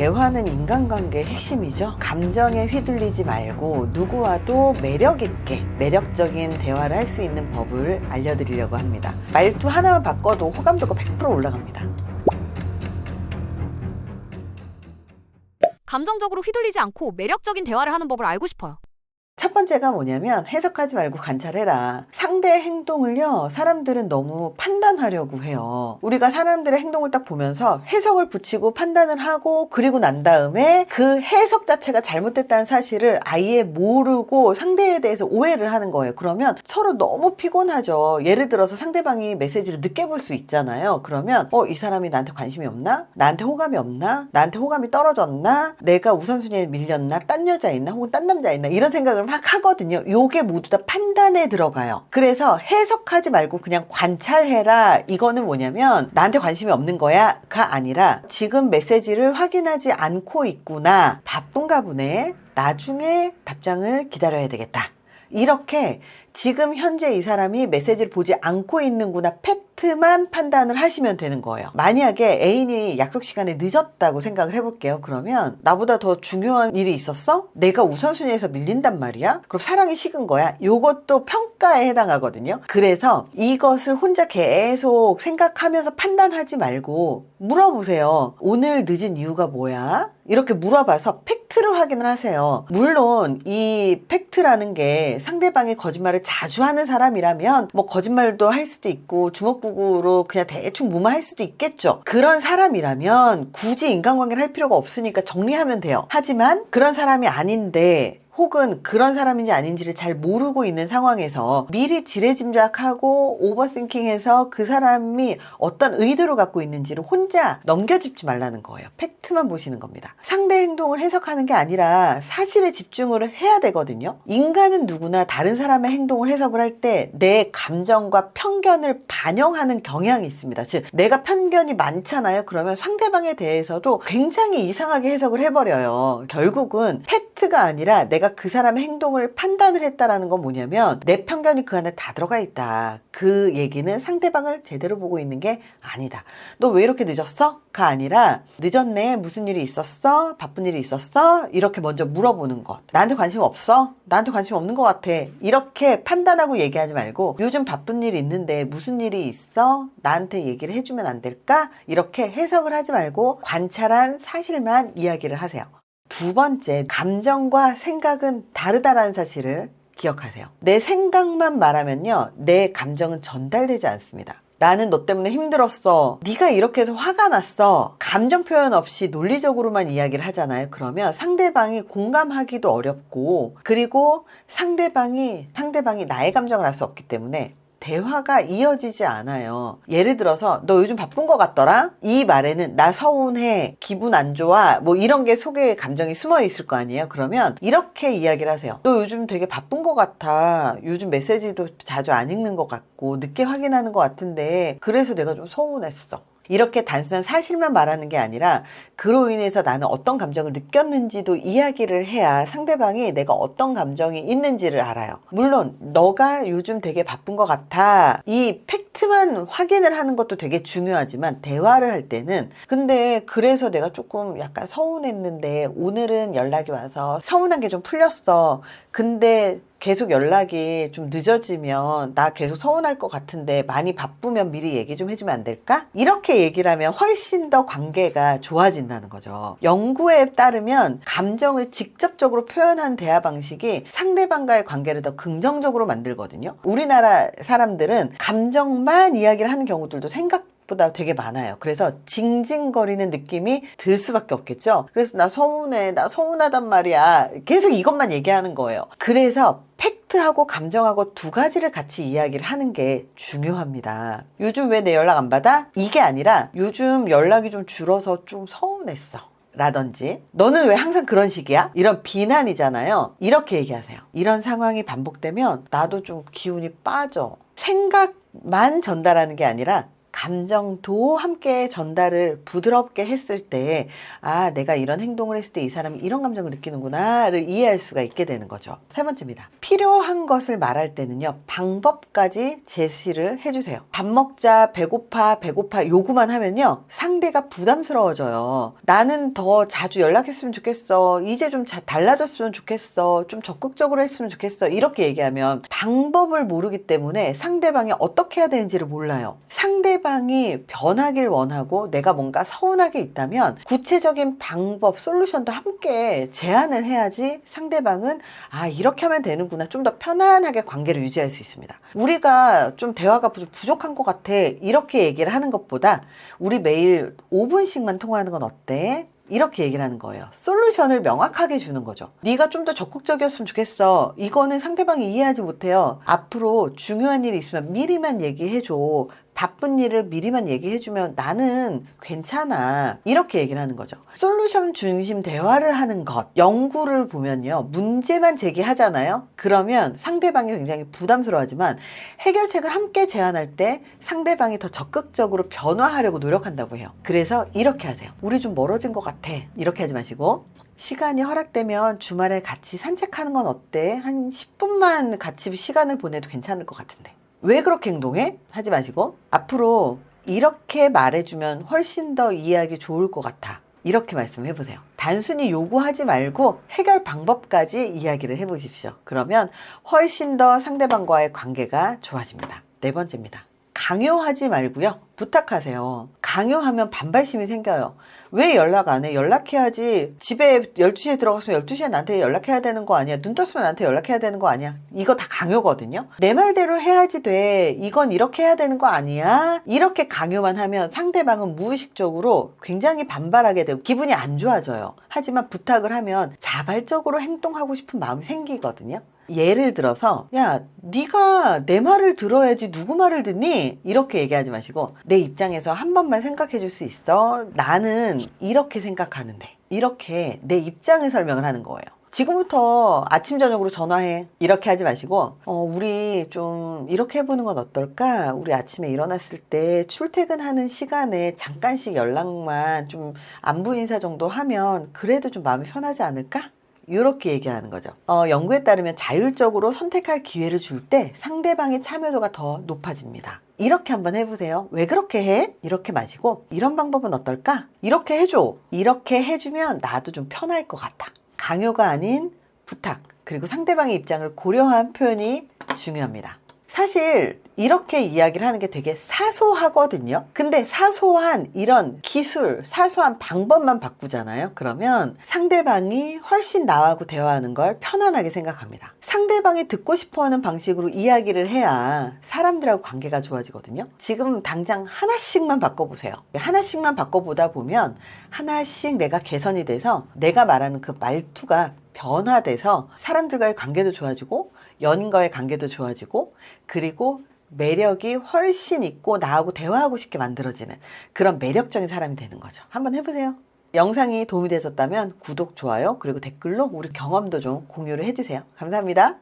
대화는 인간관계의 핵심이죠. 감정에 휘둘리지 말고 누구와도 매력있게 매력적인 대화를 할 수 있는 법을 알려드리려고 합니다. 말투 하나만 바꿔도 호감도가 100% 올라갑니다. 감정적으로 휘둘리지 않고 매력적인 대화를 하는 법을 알고 싶어요. 첫 번째가 뭐냐면 해석하지 말고 관찰해라. 상대의 행동을요, 사람들은 너무 판단하려고 해요. 우리가 사람들의 행동을 딱 보면서 해석을 붙이고 판단을 하고 그리고 난 다음에 그 해석 자체가 잘못됐다는 사실을 아예 모르고 상대에 대해서 오해를 하는 거예요. 그러면 서로 너무 피곤하죠. 예를 들어서 상대방이 메시지를 늦게 볼 수 있잖아요. 그러면 이 사람이 나한테 관심이 없나? 나한테 호감이 없나? 나한테 호감이 떨어졌나? 내가 우선순위에 밀렸나? 딴 여자 있나? 혹은 딴 남자 있나? 이런 생각을 막 하거든요. 요게 모두 다 판단에 들어가요. 그래서 해석하지 말고 그냥 관찰해라. 이거는 뭐냐면 나한테 관심이 없는 거야가 아니라 지금 메시지를 확인하지 않고 있구나. 바쁜가 보네. 나중에 답장을 기다려야 되겠다. 이렇게 지금 현재 이 사람이 메시지를 보지 않고 있는구나 팩트만 판단을 하시면 되는 거예요. 만약에 애인이 약속 시간에 늦었다고 생각을 해볼게요. 그러면 나보다 더 중요한 일이 있었어? 내가 우선순위에서 밀린단 말이야? 그럼 사랑이 식은 거야? 요것도 평가에 해당하거든요. 그래서 이것을 혼자 계속 생각하면서 판단하지 말고 물어보세요. 오늘 늦은 이유가 뭐야? 이렇게 물어봐서 팩트를 확인을 하세요. 물론 이 팩트라는 게 상대방이 거짓말을 자주 하는 사람이라면 뭐 거짓말도 할 수도 있고 주먹구구로 그냥 대충 무마할 수도 있겠죠. 그런 사람이라면 굳이 인간관계를 할 필요가 없으니까 정리하면 돼요. 하지만 그런 사람이 아닌데 혹은 그런 사람인지 아닌지를 잘 모르고 있는 상황에서 미리 지레짐작하고 오버띵킹해서 그 사람이 어떤 의도를 갖고 있는지를 혼자 넘겨짚지 말라는 거예요. 팩트만 보시는 겁니다. 상대 행동을 해석하는 게 아니라 사실에 집중을 해야 되거든요. 인간은 누구나 다른 사람의 행동을 해석을 할 때 내 감정과 편견을 반영하는 경향이 있습니다. 즉 내가 편견이 많잖아요. 그러면 상대방에 대해서도 굉장히 이상하게 해석을 해버려요. 결국은 팩트가 아니라 내가 그 사람의 행동을 판단을 했다라는 건 뭐냐면 내 편견이 그 안에 다 들어가 있다. 그 얘기는 상대방을 제대로 보고 있는 게 아니다. 너 왜 이렇게 늦었어? 가 아니라 늦었네. 무슨 일이 있었어? 바쁜 일이 있었어? 이렇게 먼저 물어보는 것. 나한테 관심 없어? 나한테 관심 없는 것 같아. 이렇게 판단하고 얘기하지 말고 요즘 바쁜 일이 있는데 무슨 일이 있어? 나한테 얘기를 해주면 안 될까? 이렇게 해석을 하지 말고 관찰한 사실만 이야기를 하세요. 두 번째, 감정과 생각은 다르다라는 사실을 기억하세요. 내 생각만 말하면요, 내 감정은 전달되지 않습니다. 나는 너 때문에 힘들었어. 네가 이렇게 해서 화가 났어. 감정 표현 없이 논리적으로만 이야기를 하잖아요. 그러면 상대방이 공감하기도 어렵고 그리고 상대방이 나의 감정을 알 수 없기 때문에 대화가 이어지지 않아요. 예를 들어서 너 요즘 바쁜 것 같더라? 이 말에는 나 서운해, 기분 안 좋아, 뭐 이런 게 속에 감정이 숨어 있을 거 아니에요. 그러면 이렇게 이야기를 하세요. 너 요즘 되게 바쁜 것 같아. 요즘 메시지도 자주 안 읽는 것 같고 늦게 확인하는 것 같은데 그래서 내가 좀 서운했어. 이렇게 단순한 사실만 말하는 게 아니라 그로 인해서 나는 어떤 감정을 느꼈는지도 이야기를 해야 상대방이 내가 어떤 감정이 있는지를 알아요. 물론 너가 요즘 되게 바쁜 것 같아. 이 팩트만 확인을 하는 것도 되게 중요하지만 대화를 할 때는 근데 그래서 내가 조금 약간 서운했는데 오늘은 연락이 와서 서운한 게 좀 풀렸어. 근데 계속 연락이 좀 늦어지면 나 계속 서운할 것 같은데 많이 바쁘면 미리 얘기 좀 해주면 안 될까? 이렇게 얘기를 하면 훨씬 더 관계가 좋아진다는 거죠. 연구에 따르면 감정을 직접적으로 표현한 대화 방식이 상대방과의 관계를 더 긍정적으로 만들거든요. 우리나라 사람들은 감정만 이야기를 하는 경우들도 생각보다 되게 많아요. 그래서 징징거리는 느낌이 들 수밖에 없겠죠. 그래서 나 서운해, 나 서운하단 말이야. 계속 이것만 얘기하는 거예요. 그래서 팩트하고 감정하고 두 가지를 같이 이야기를 하는 게 중요합니다. 요즘 왜 내 연락 안 받아? 이게 아니라 요즘 연락이 좀 줄어서 좀 서운했어. 라든지 너는 왜 항상 그런 식이야? 이런 비난이잖아요. 이렇게 얘기하세요. 이런 상황이 반복되면 나도 좀 기운이 빠져. 생각만 전달하는 게 아니라 감정도 함께 전달을 부드럽게 했을 때, 아, 내가 이런 행동을 했을 때 이 사람이 이런 감정을 느끼는구나를 이해할 수가 있게 되는 거죠. 세 번째입니다. 필요한 것을 말할 때는요, 방법까지 제시를 해주세요. 밥 먹자, 배고파 요구만 하면요, 상대가 부담스러워져요. 나는 더 자주 연락했으면 좋겠어. 이제 좀 달라졌으면 좋겠어. 좀 적극적으로 했으면 좋겠어. 이렇게 얘기하면 방법을 모르기 때문에 상대방이 어떻게 해야 되는지를 몰라요. 상대방이 변하길 원하고 내가 뭔가 서운하게 있다면 구체적인 방법, 솔루션도 함께 제안을 해야지 상대방은 아, 이렇게 하면 되는구나. 좀 더 편안하게 관계를 유지할 수 있습니다. 우리가 좀 대화가 부족한 것 같아. 이렇게 얘기를 하는 것보다 우리 매일 5분씩만 통화하는 건 어때? 이렇게 얘기를 하는 거예요. 솔루션을 명확하게 주는 거죠. 네가 좀 더 적극적이었으면 좋겠어. 이거는 상대방이 이해하지 못해요. 앞으로 중요한 일이 있으면 미리만 얘기해줘. 바쁜 일을 미리만 얘기해주면 나는 괜찮아. 이렇게 얘기를 하는 거죠. 솔루션 중심 대화를 하는 것. 연구를 보면요. 문제만 제기하잖아요. 그러면 상대방이 굉장히 부담스러워하지만 해결책을 함께 제안할 때 상대방이 더 적극적으로 변화하려고 노력한다고 해요. 그래서 이렇게 하세요. 우리 좀 멀어진 것 같아. 이렇게 하지 마시고 시간이 허락되면 주말에 같이 산책하는 건 어때? 한 10분만 같이 시간을 보내도 괜찮을 것 같은데. 왜 그렇게 행동해? 하지 마시고 앞으로 이렇게 말해주면 훨씬 더 이해하기 좋을 것 같아. 이렇게 말씀해 보세요. 단순히 요구하지 말고 해결 방법까지 이야기를 해보십시오. 그러면 훨씬 더 상대방과의 관계가 좋아집니다. 네 번째입니다. 강요하지 말고요. 부탁하세요. 강요하면 반발심이 생겨요. 왜 연락 안 해? 연락해야지. 집에 12시에 들어갔으면 12시에 나한테 연락해야 되는 거 아니야? 눈 떴으면 나한테 연락해야 되는 거 아니야? 이거 다 강요거든요. 내 말대로 해야지 돼. 이건 이렇게 해야 되는 거 아니야? 이렇게 강요만 하면 상대방은 무의식적으로 굉장히 반발하게 되고 기분이 안 좋아져요. 하지만 부탁을 하면 자발적으로 행동하고 싶은 마음이 생기거든요. 예를 들어서 야, 네가 내 말을 들어야지 누구 말을 듣니? 이렇게 얘기하지 마시고 내 입장에서 한 번만 생각해 줄 수 있어? 나는 이렇게 생각하는데 이렇게 내 입장을 설명을 하는 거예요. 지금부터 아침 저녁으로 전화해. 이렇게 하지 마시고 우리 좀 이렇게 해보는 건 어떨까? 우리 아침에 일어났을 때 출퇴근하는 시간에 잠깐씩 연락만 좀 안부 인사 정도 하면 그래도 좀 마음이 편하지 않을까? 이렇게 얘기하는 거죠. 연구에 따르면 자율적으로 선택할 기회를 줄 때 상대방의 참여도가 더 높아집니다. 이렇게 한번 해보세요. 왜 그렇게 해? 이렇게 마시고 이런 방법은 어떨까? 이렇게 해줘. 이렇게 해주면 나도 좀 편할 것 같아. 강요가 아닌 부탁, 그리고 상대방의 입장을 고려한 표현이 중요합니다. 사실 이렇게 이야기를 하는 게 되게 사소하거든요. 근데 사소한 이런 기술, 사소한 방법만 바꾸잖아요. 그러면 상대방이 훨씬 나하고 대화하는 걸 편안하게 생각합니다. 상대방이 듣고 싶어하는 방식으로 이야기를 해야 사람들하고 관계가 좋아지거든요. 지금 당장 하나씩만 바꿔보세요. 하나씩만 바꿔보다 보면 하나씩 내가 개선이 돼서 내가 말하는 그 말투가 변화돼서 사람들과의 관계도 좋아지고 연인과의 관계도 좋아지고 그리고 매력이 훨씬 있고 나하고 대화하고 싶게 만들어지는 그런 매력적인 사람이 되는 거죠. 한번 해보세요. 영상이 도움이 되셨다면 구독, 좋아요, 그리고 댓글로 우리 경험도 좀 공유를 해주세요. 감사합니다.